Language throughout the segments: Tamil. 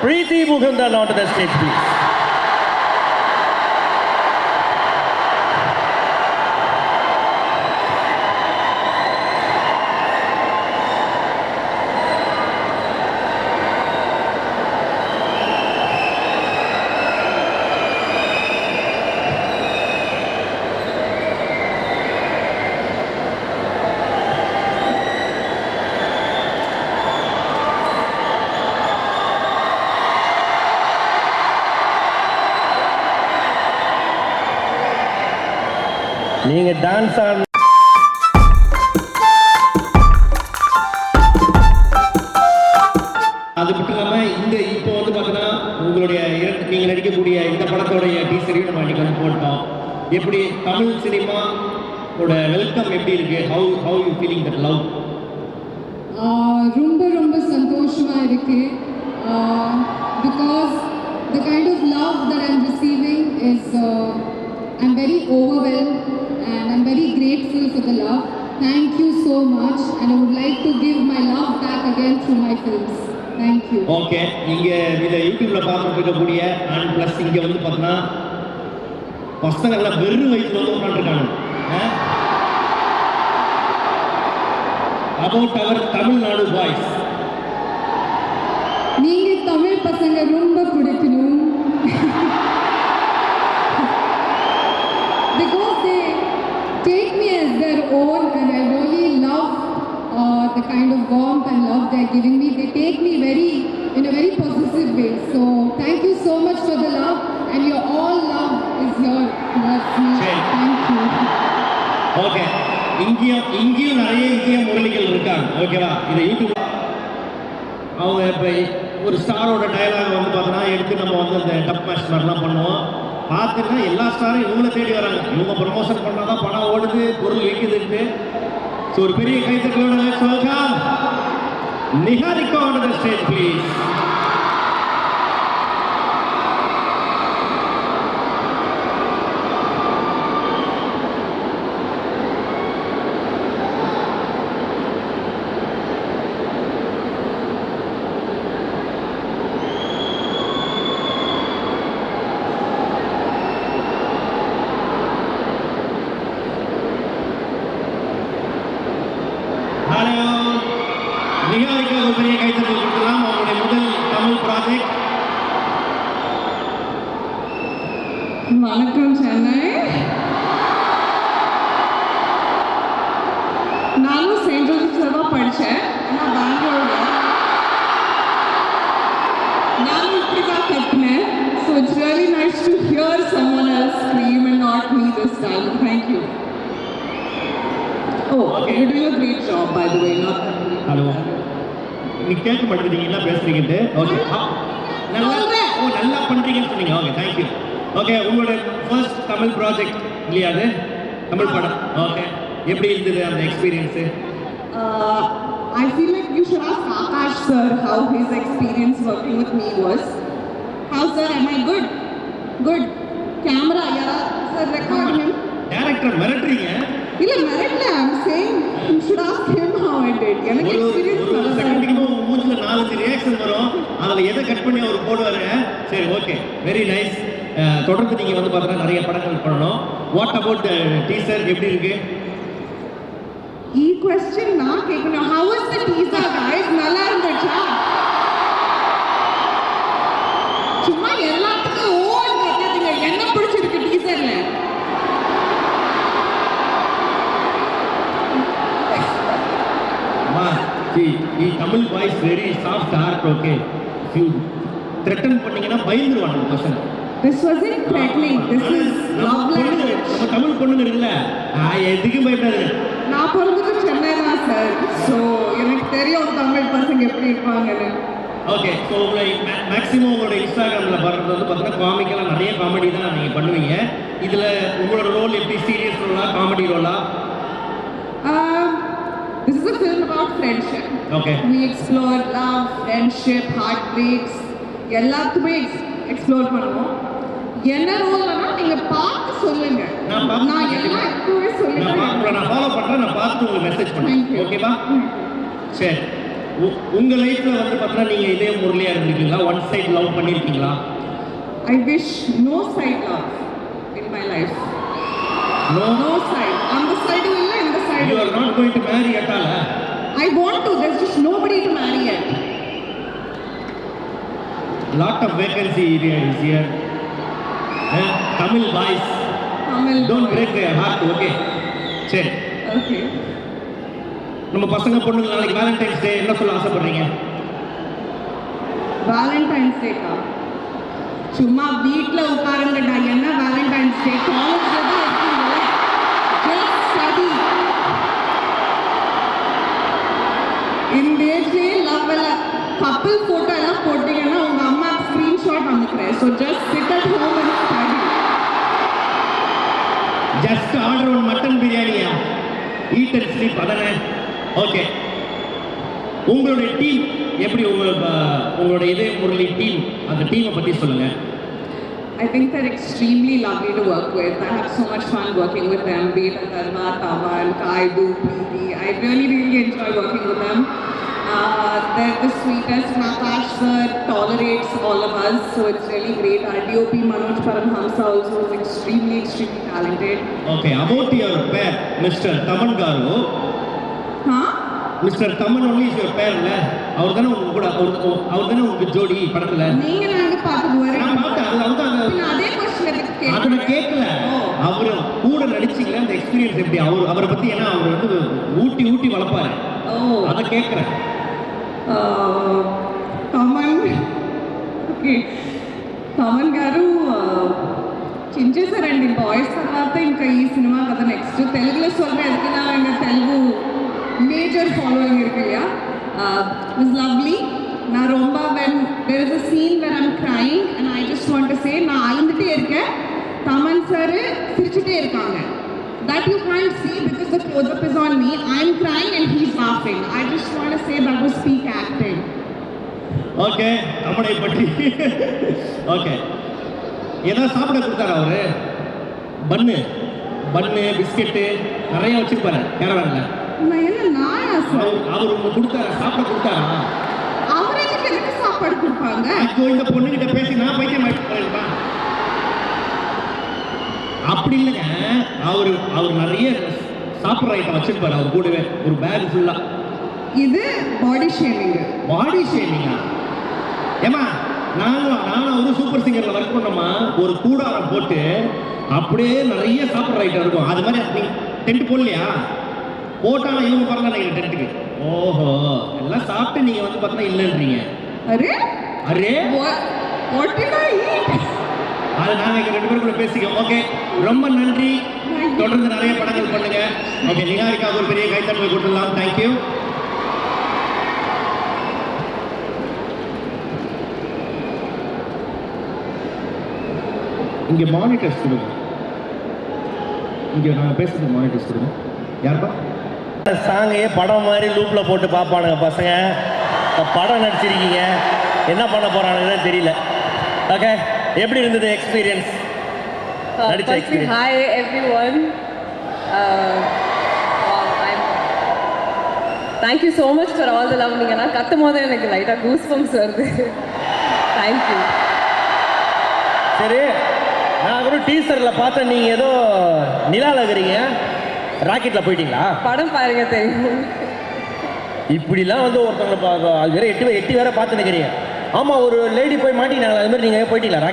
Preeti Mukundan onto the stage, please. நீங்க டான்ஸ் ஆட அது மட்டும் இல்லாமல் இப்போ வந்து பார்த்தீங்கன்னா உங்களுடைய நீங்கள் நடிக்கக்கூடிய இந்த படத்தோடைய டீசரையும் நம்ம அன்றைக்கி வந்து போட்டோம். எப்படி தமிழ் சினிமாவோட வெல்கம் எப்படி இருக்கு? How you feeling that love? ரொம்ப ரொம்ப சந்தோஷமாக இருக்கு. Because the kind of love that I'm receiving is I'm very overwhelmed and I'm very grateful for the love. Thank you so much and I would like to give my love back again through my films. Thank you. Okay, இங்கே இதை யூடியூப்ல பார்த்துட்டு இருக்கக்கூடிய அண்ட் ப்ளஸ் இங்கே வந்து பார்த்தீங்கன்னா பசங்கள்லாம் வெறும் வயசுல வந்து உட்காந்துருக்காங்க. About our Tamil Nadu boys. நீங்கள் தமிழ் பசங்க ரொம்ப பிடிக்கணும். Because they take me as their own and I really love the kind of warmth and love they're giving me. They take me in a very positive way. So thank you so much for the love and your all love is here towards me. Thank you. Okay. இங்கேயும் நிறைய இந்திய முரளிகள் இருக்காங்க. ஓகேவா? இதை யூடியூப் அவங்க இப்போ ஒரு ஸ்டாரோட டயலாக் வந்து பார்த்தோன்னா எடுத்து நம்ம வந்து அந்த டப் மேட்ச் மாதிரிலாம் பண்ணுவோம். பார்த்தீங்கன்னா எல்லா ஸ்டாரும் இவங்கள தேடி வராங்க. இவங்க ப்ரமோஷன் பண்ணால் தான் பணம் ஓடுது, பொருள் விற்குதுன்னு. ஸோ ஒரு பெரிய கைத்தட்டலோட let's welcome Niharika on the stage please. Niharika ஒரு பெரிய கைத்தட்டல் கொடுக்கலாம். அவருடைய முதல் தமிழ் ப்ராஜெக்ட். வணக்கம் சென்னை. நானும் செயின்ட் ஜோசப்ஸில் தான் படித்தேன். ஆனால் பெங்களூரில் நானும் இப்படி தான் கற்றுனேன். So it's really nice to hear someone else scream and not me this time. Thank you. Oh, you too a great job by the way. Not hello, நீ கேட்க மாட்டேங்கிறீங்க என்ன பேசுறீங்கன்ட்டு. ஓகே, நல்லா பண்ணுறீங்கன்னு சொன்னீங்க. Okay, thank you. ஓகே, உங்களோட ஃபர்ஸ்ட் தமிழ் ப்ராஜெக்ட் இல்லையா அது? தமிழ் படம். ஓகே, எப்படி இருந்தது அந்த experience? I feel like you should ask Akash sir how his experience working with me was. How sir, am I good? Good. Camera, yeah. Sir, record him. Director மிரட்டுறீங்க. இல்ல மிரட்டல. I'm saying you should ask him how I did. எனக்கு எக்ஸ்பீரியன்ஸ் ஒரு செகண்டுக்கு உங்க மூஞ்சில 4 ரியாக்ஷன் வரும். அதுல எதை கட் பண்ணி அவர் போடுவாரு. சரி, ஓகே, வெரி நைஸ். தொடர்ந்து நீங்க வந்து பார்த்தா நிறைய படங்கள் பண்ணணும். வாட் அபவுட் தி டீசர் எப்படி இருக்கு? ಈ क्वेश्चन நான் கேட்கணும். How was the teaser guys? நல்லா இருந்துச்சா? சும்மா எல்லாத்துக்கும் ஓன் கேட்காதீங்க. என்ன பிடிச்சிருக்கு டீசர்ல? ಈ Tamil voice very soft heart. Okay, you threaten பண்ணீங்கன்னா பயந்துருவாங்க பசங்க. This wasn't threatening. This is love language. நம்ம தமிழ் பொண்ணுங்க இருக்குல்ல, எதுக்கும் பயப்படாது. நான் பிறந்தது சென்னை தான் சார். ஸோ எனக்கு தெரியும் தமிழ் பசங்க எப்படி இருப்பாங்கன்னு. ஓகே, ஸோ உங்களை மேக்ஸிமம் உங்களோட இன்ஸ்டாகிராமில் வர்றது வந்து பார்த்தீங்கன்னா காமிக்கெல்லாம் நிறைய காமெடி தான் நீங்கள் பண்ணுவீங்க. இதில் உங்களோட ரோல் எப்படி? சீரியஸ் ரோலா, காமெடி ரோலா? This is a film about friendship. Okay. We explore love, friendship, heartbreaks. எல்லாத்துமே எக்ஸ்ப்ளோர் பண்ணுவோம். என்ன ரோல்னா நீங்க பார்த்து சொல்லுங்க. நான் எல்லாத்துக்குமே சொல்லிட்டேன். நான் ஃபாலோ பண்றேன். நான் பார்த்து உங்களுக்கு மெசேஜ் பண்றேன். ஓகேவா? சரி. உங்க லைஃப்ல வந்து பார்த்தா நீங்க இதே முரளியா இருந்திருக்கீங்களா? ஒன் சைடு லவ் பண்ணிருக்கீங்களா? I wish no side love in my life. No. No side. On the side illa, in the side. You are not going to marry at all. I want to. There's just nobody to marry yet. Lot of vacancy area is here. Tamil boys. Tamil. Don't break their heart, okay? சரி. Okay. நம்ம பசங்க பொண்ணுங்க நாளைக்கு வேலண்டைன்ஸ் டே என்ன சொல்ல ஆசைப்படுறீங்க? Valentine's Day கா சும்மா வீட்ல உட்காருங்கடா, என்ன வேலண்டைன்ஸ் டே? காலேஜ்ல தான் இருக்கீங்களா? Just study. இந்த ஏஜ்லயே லவ் இல்ல. கப்பல் போட்டோ எல்லாம் போட்டீங்கன்னா உங்க அம்மா ஸ்கிரீன்ஷாட் அனுப்புறேன். So just chit at home and study. Just order one mutton பிரியாணியா? ஈட் அண்ட் ஸ்லீப் அதானே? ஓகே. உங்களுடைய டீம் எப்படி? உங்களுடைய இதே முரளி டீம், அந்த டீமை பற்றி சொல்லுங்க. I think they're extremely lovely to work with. I have so much fun working with them, be it Atharva, Tavan, Kaidu, Preeti. I really enjoy working with them. They're the sweetest. Akash sir tolerates all of us, so it's really great. Our DOP Manoj Paramhamsa also is extremely talented. Okay, about your pair, Mr. Taman Garu. Huh? Mister Thaman only is your பேர் இல்ல? அவர் தானே உங்க கூட, அவர் தானே உங்க ஜோடி படத்துல? நீங்க நாங்க பார்த்து நான் பார்த்தேன். அது அதே क्वेश्चन எதுக்கு கேக்குறீங்க? அதை நான் கேட்கல. அவர் கூட நடிச்சீங்களா? அந்த எக்ஸ்பீரியன்ஸ் எப்படி? அவரை பத்தி ஏன்னா அவர் வந்து ஊட்டி வளர்ப்பாரு. அதை கேட்குறேன். తమన్ ఓకే తమన్ గారు చించేశారండి బాయ్స్ తర్వాత ఇంకా ఈ సినిమా కదా నెక్స్ట్ తెలుగులో சொல்றேன் எதுக்குன்னா எங்க தெலுங்கு மேஜர் ஃபாலோயிங் இருக்கு இல்லையா? It's lovely. நான் ரொம்ப when there is a scene where I'm crying and I just want to say நான் அழுந்துட்டே இருக்கேன், தமன் சார் சிரிச்சுட்டே இருக்காங்க. That you can't see because the close-up is on me. I'm crying and he's laughing. I just want to say that was peak acting. Okay, நம்மளை பற்றி ஓகே. ஏதோ சாப்பிட கொடுத்தாரா அவரு? பன்னு பிஸ்கெட்டு நிறைய வச்சிருப்பாரு கேரவான்ல. நான் என்ன நாயா சார்? அவர் உங்களுக்கு கொடுத்தாரா? சாப்பிட கொடுத்தாரா? அவரே எதுக்கு சாப்பாடு கொடுப்பாங்க? இப்போ இந்த பொண்ணுகிட்ட பேசி நான் பைத்தியம் ஆயிட்டு அப்படி இல்லைங்க. அவர் நிறைய சாப்பிட்ற ஐட்டம் வச்சிருப்பாரு அவர் கூடவே, ஒரு பேக் ஃபுல்லா. இது பாடி ஷேமிங். பாடி ஷேமிங்கா? ஏமா நானும் ஒரு சூப்பர் சிங்கர்ல ஒர்க் பண்ணோமா, ஒரு கூடாரம் போட்டு அப்படியே நிறைய சாப்பிட்ற ஐட்டம் இருக்கும். அது மாதிரி நீ டென்ட் போடலையா? போட்டாலும் இவங்க பாருங்க நீங்க டென்ட்டுக்கு. ஓஹோ, எல்லாம் சாப்பிட்டு நீங்க வந்து பார்த்தா இல்லைன்றீங்க. அரே அரே வாட் டிட் ஐ ஈட்? அது நாங்கள் இங்கே 2 பேருக்குள்ள பேசிக்கோம். ஓகே, ரொம்ப நன்றி. தொடர்ந்து நிறைய படங்கள் பண்ணுங்க. ஓகே, நிகாரிக்காவுக்கு ஒரு பெரிய கைத்தட்டல் கொடுத்துடலாம். தேங்க்யூ. இங்கே மானிட்டர்ஸ் கொடுங்க. இங்கே நாங்கள் பேசுறது மானிட்டர்ஸ் கொடுங்க. யாருப்பா? சாங்கையே படம் மாதிரி லூப்பில் போட்டு பார்ப்பானுங்க பசங்க. படம் நடிச்சிருக்கீங்க, என்ன பண்ண போகிறானுங்கன்னு தெரியல. ஓகே, எப்படி இருந்தது experience? Firstly, hi everyone. Thank you so much for all the love. நீங்க நான் கத்தும் போது எனக்கு லைட்டாக கூஸ் பம்ப்ஸ் வருது. Thank you. சரி, நான் கூட டீசரில் பார்த்தேன், நீங்கள் ஏதோ நிலாவில் இருக்கிறீங்க, ராக்கெட்டில் போயிட்டீங்களா? படம் பாருங்க தெரியும். இப்படிலாம் வந்து ஒருத்தவங்களை அது வேற எட்டி வேற பார்த்து நிற்கிறீங்க. ஆமாம், ஒரு லேடி போய் மாட்டிக்கினாங்க, அது மாதிரி நீங்கள் போயிட்டீங்களா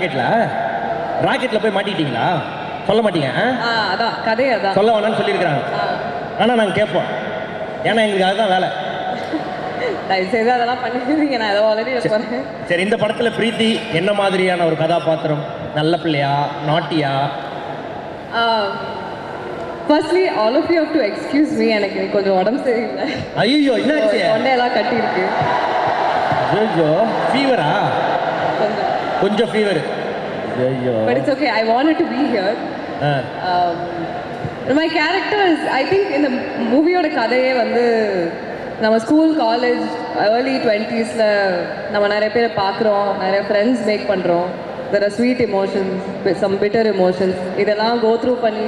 ராக்கெட்டில் போய் மாட்டிக்கிட்டீங்களா? சொல்ல மாட்டீங்க? அதான் கதை, அதான் சொல்ல வேணாம்னு சொல்லியிருக்கிறாங்க. ஆனால் நாங்கள் கேட்போம், ஏன்னா எங்களுக்கு அதுதான் வேலை. தயவுசெய்து அதெல்லாம் பண்ணிடுவீங்க, நான் ஏதோ ஆல்ரெடி போகிறேன். சரி, இந்த படத்தில் பிரீத்தி என்ன மாதிரியான ஒரு கதாபாத்திரம்? நல்ல பிள்ளையா, நாட்டியா? Firstly all of you have to excuse me, எனக்கு கொஞ்சம் உடம்பு சரியில்லை. ஐயோ, என்னாச்சு? தொண்டையெல்லாம் கட்டியிருக்கு. ஐயோ, ஃபீவரா? கொஞ்சம் ஃபீவர். ஐயோ, but it's okay, I wanted to be here. My characters, I think இந்த மூவியோட கதையே வந்து நம்ம ஸ்கூல், காலேஜ், ஏர்லி 20s நம்ம நிறைய பேரை பார்க்குறோம், நிறைய ஃப்ரெண்ட்ஸ் மேக் பண்ணுறோம். There are sweet emotions, some bitter emotions, இதெல்லாம் கோ த்ரூ பண்ணி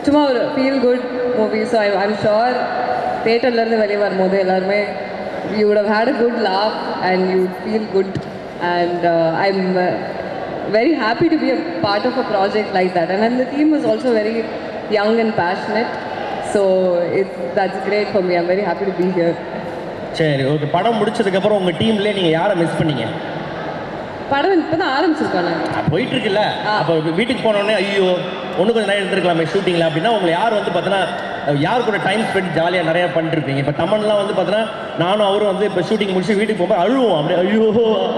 சும்மா ஒரு feel good movie. So I'm sure தேட்டர்லேருந்து வெளியே வரும்போது எல்லாருமே you would have had a good laugh and you would feel good. And I'm very happy to be a part of a project like that. And then the team was also very young and passionate. So that's great for me. I'm very happy to be here. சரி ஓகே. படம் முடிச்சதுக்கப்புறம் உங்கள் டீம்லேயே நீங்கள் யாரை மிஸ் பண்ணீங்க? படம் இப்போ தான் ஆரம்பிச்சிருக்கோம் நாங்கள். போயிட்டு இருக்குல்ல, அப்போ வீட்டுக்கு போனோடனே ஐயோ ஒன்று கொஞ்சம் நேரம் எடுத்துருக்கலாமே ஷூட்டிங்கில் அப்படின்னா உங்களை யார் வந்து பார்த்தீங்கன்னா யார் கூட டைம் ஸ்பெண்ட் ஜாலியாக நிறையா பண்ணிருப்பீங்க? இப்போ தமன்லாம் வந்து பார்த்தீங்கன்னா நானும் அவரும் வந்து இப்போ ஷூட்டிங் முடிச்சு வீட்டுக்கு போகும்போது அழுவோம், அப்படியே ஐயோ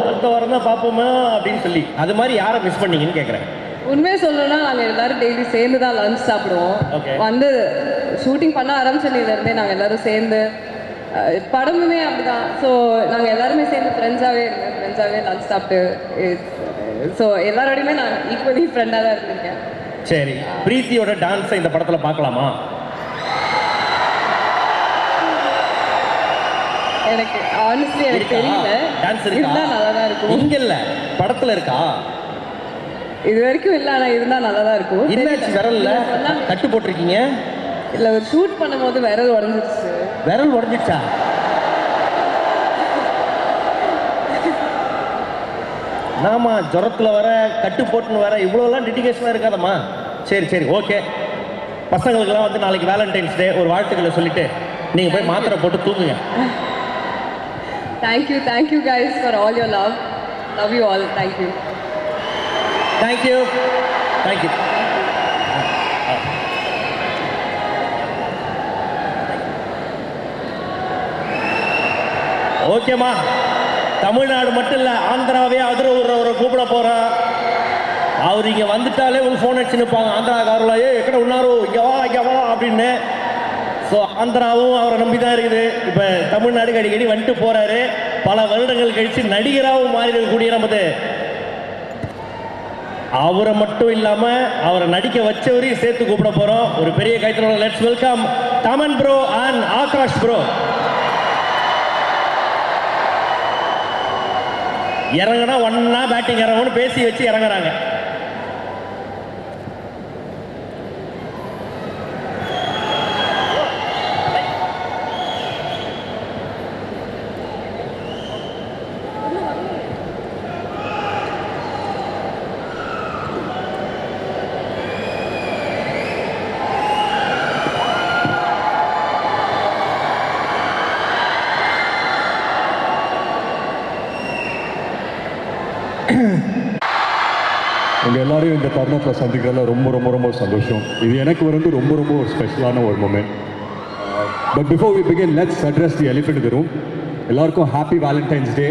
அடுத்த வாரம் தான் பார்ப்போமா அப்படின்னு சொல்லி. அது மாதிரி யாரை மிஸ் பண்ணீங்கன்னு கேட்குறேன். உண்மையை சொல்லணும்னா நாங்கள் எல்லாரும் டெய்லி சேர்ந்து தான் லஞ்ச் சாப்பிடுவோம். வந்து ஷூட்டிங் பண்ண ஆரம்பிச்சதுலேருந்தே நாங்கள் எல்லாரும் சேர்ந்து படமுமே அப்படிதான். ஸோ நாங்கள் எல்லாருமே சேர்ந்து ஃப்ரெண்ட்ஸாகவே லஞ்ச் சாப்பிட்டு ஸோ எல்லாரோடையுமே நான் ஈக்குவலி ஃப்ரெண்டாக தான் இருந்திருக்கேன். சரி, பிரீத்தியோட டான்ஸை இந்த படத்தில் பார்க்கலாமா? எனக்கு ஆனஸ்ட்லி எனக்கு தெரியல. டான்ஸ் இருக்கா? நல்லா தான் இருக்கும். இங்க இல்ல, படத்துல இருக்கா? இது வரைக்கும் இல்லை, ஆனால் இருந்தால் நல்லா தான் இருக்கும். என்னாச்சு விரல்ல கட்டு போட்டிருக்கீங்க? இல்லை, ஒரு ஷூட் பண்ணும்போது விரல் உடஞ்சிருச்சு. விரல் உடஞ்சிச்சா? நாமா ஜுரத்தில் வர கட்டு போட்டுன்னு வர இவ்வளோலாம் டெடிகேஷனாக இருக்காதம்மா. சரி சரி ஓகே. பசங்களுக்கெல்லாம் வந்து நாளைக்கு வேலண்டைன்ஸ் டே ஒரு வாழ்த்துக்களை சொல்லிட்டு நீங்கள் போய் மாத்திரை போட்டு தூங்குங்க. Thank you guys for all your love. Love you all. Thank you. ஓகேம்மா, தமிழ்நாடு மட்டும் இல்லை ஆந்திராவே அதிர விடுறவரை கூப்பிட போகிறேன். அவர் இங்கே வந்துட்டாலே ஒரு ஃபோன் அடிச்சு நிற்பாங்க ஆந்திராக்காரர்களா, எக்கட உன்னாரோ இங்கே வா அப்படின்னு. ஸோ ஆந்திராவும் அவரை நம்பி தான் இருக்குது. இப்போ தமிழ்நாடு அடிக்கடி வந்துட்டு போகிறாரு. பல வருடங்கள் கழித்து நடிகராகவும் மாறி இருக்கக்கூடிய நமது அவரை மட்டும் இல்லாமல் அவரை நடிக்க வச்சவரையும் சேர்த்து கூப்பிட போகிறோம். ஒரு பெரிய கைத்தலோட let's welcome Thaman bro and Akash bro. இறங்கினா ஒன்னா பேட்டிங் இறங்கணும்னு பேசி வச்சு இறங்குறாங்க. உங்கள் எல்லாரையும் இந்த தருணத்தில் சந்திக்கிறதுல ரொம்ப ரொம்ப ரொம்ப சந்தோஷம். இது எனக்கு வந்து ரொம்ப ரொம்ப ஒரு ஸ்பெஷலான ஒரு moment. But before we begin let's address the elephant in the room. எல்லாருக்கும் ஹாப்பி வேலண்டைன்ஸ் டே.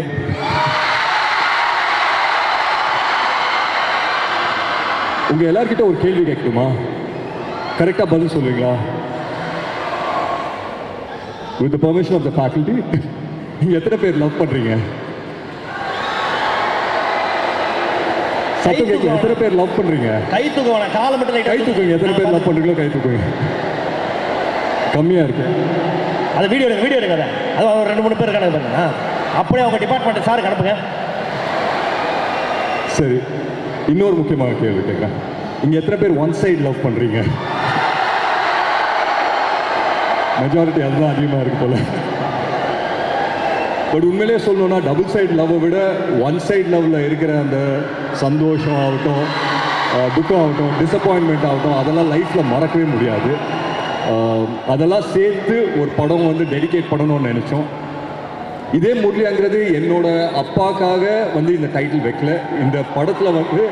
உங்கள் எல்லார்கிட்ட ஒரு கேள்வி கேட்கணுமா? கரெக்டாக பதில் சொல்லுவீங்களா? With the permission of the faculty, நீங்கள் எத்தனை பேர் லவ் பண்ணுறீங்க? எத்தனை பேர் லவ் பண்றீங்க? கை தூக்குவாங்க, காலை மட்டும் கை தூக்குங்க. எத்தனை பேர் லவ் பண்றீங்களோ கை தூக்குங்க. கம்மியா இருக்கு. அது வீடியோ எடுங்க. அது ஒரு 2-3 பேர் இருக்காங்க பாருங்க. அப்படியே அவங்க டிபார்ட்மெண்ட் சார் அனுப்புங்க. சரி, இன்னொரு முக்கியமான கேள்வி கேட்குறேன். இங்க எத்தனை பேர் ஒன் சைடு லவ் பண்றீங்க? மெஜாரிட்டி அதுதான் அதிகமாக இருக்கு போல. பட் உண்மையிலே சொல்லணும்னா டபுள் சைடு லவ்வை விட ஒன் சைடு லவ்வில் இருக்கிற அந்த சந்தோஷம் ஆகட்டும், துக்கம் ஆகட்டும், டிசப்பாயின்மெண்ட் ஆகட்டும், அதெல்லாம் லைஃப்பில் மறக்கவே முடியாது. அதெல்லாம் சேர்த்து ஒரு படம் வந்து டெடிகேட் பண்ணணும்னு நினச்சோம். இதே முரளிங்கிறது என்னோட அப்பாக்காக வந்து இந்த டைட்டில் வைக்கல. இந்த படத்தில் வந்து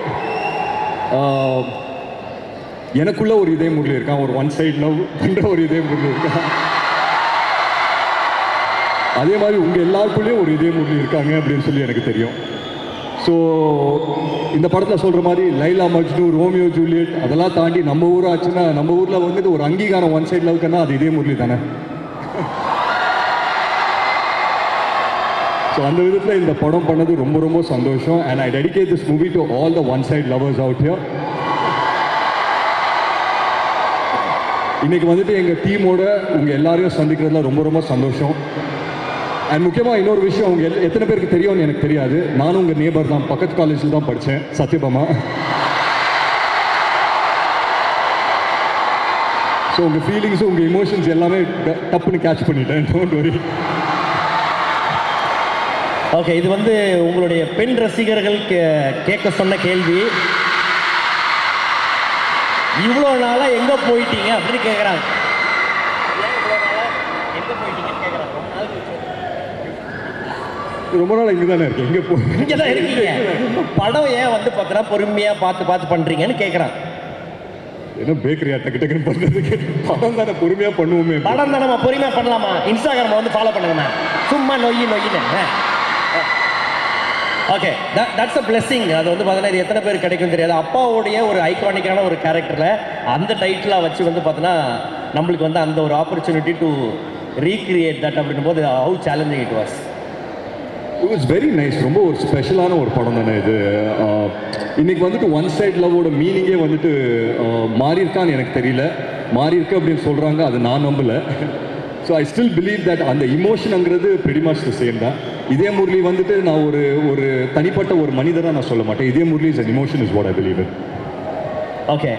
எனக்குள்ள ஒரு இதே முரளி இருக்கான், ஒரு ஒன் சைடு லவ் பண்ணுற ஒரு இதே முரளி இருக்கான். அதே மாதிரி உங்கள் எல்லாருக்குள்ளேயும் ஒரு இதே முரளி இருக்காங்க அப்படின்னு சொல்லி எனக்கு தெரியும். ஸோ இந்த படத்தில் சொல்கிற மாதிரி லைலா மஜ்னு, ரோமியோ ஜூலியட் அதெல்லாம் தாண்டி நம்ம ஊர் ஆச்சுன்னா நம்ம ஊரில் வந்துட்டு ஒரு அங்கீகாரம் ஒன் சைடு லவ்க்குன்னா அது இதே முரளி தானே. ஸோ அந்த விதத்தில் இந்த படம் பண்ணது ரொம்ப ரொம்ப சந்தோஷம். And I dedicate this movie to all the one side lovers out here. இன்னைக்கு வந்துட்டு எங்கள் டீமோட உங்கள் எல்லாரையும் சந்திக்கிறதுல ரொம்ப ரொம்ப சந்தோஷம். அண்ட் முக்கியமாக இன்னொரு விஷயம், உங்கள் எத்தனை பேருக்கு தெரியும்னு எனக்கு தெரியாது. நானும் உங்கள் நேபர் தான், பக்கத்து காலேஜில் தான் படித்தேன், சத்யபாமா. ஸோ உங்கள் ஃபீலிங்ஸும் உங்கள் எமோஷன்ஸ் எல்லாமே டப்புன்னு கேட்ச் பண்ணிட்டேன். Don't worry. ஓகே, இது வந்து உங்களுடைய பெண் ரசிகர்கள் கேட்க சொன்ன கேள்வி. இவ்வளோ நாளாக எங்கே போயிட்டீங்க அப்படின்னு கேட்குறாங்க. எங்கே போயிட்டீங்கன்னு கேட்குறாங்க. ரொம்ப நாள் இங்கே தானே இருக்கு, எங்கே போ இங்கே தான் இருக்கீங்க. படம் ஏன் வந்து பார்த்தோன்னா பொறுமையாக பார்த்து பண்ணுறீங்கன்னு கேட்குறான். ஏன்னா பேக்கரியா டக்கு டக்குன்னு பண்ணுறதுக்கு படம் தானே பொறுமையாக பண்ணுவோமே. படம் தானே நம்ம பொறுமையாக பண்ணலாமா? இன்ஸ்டாகிராமில் வந்து ஃபாலோ பண்ணுங்கண்ணா, சும்மா நொய்யின்னு. Okay, that's a blessing. அது வந்து பார்த்தோன்னா இது எத்தனை பேர் கிடைக்கும் தெரியாது. அப்பாவுடைய ஒரு ஐகானிக்கான ஒரு கேரக்டரில் அந்த டைட்டிலாக வச்சு வந்து பார்த்தோன்னா நம்மளுக்கு வந்து அந்த ஒரு ஆப்பர்ச்சுனிட்டி டு ரீக்ரியேட் தட் அப்படின்னும் போது how challenging it was. It was very nice. ரொம்ப ஒரு ஸ்பெஷலான ஒரு படம் தானே இது. இன்னைக்கு வந்துட்டு ஒன் சைட் லவ்வோட மீனிங்கே வந்துட்டு மாறி இருக்கான்னு எனக்கு தெரியல. மாறி இருக்கு அப்படின்னு சொல்கிறாங்க, அது நான் நம்பலை. So I still believe that அந்த இமோஷனுங்கிறது pretty much the same தான். இதே முரளி வந்துட்டு நான் ஒரு தனிப்பட்ட ஒரு மனிதராக நான் சொல்ல மாட்டேன். இதே Murali is an emotion is what I believe in. Okay.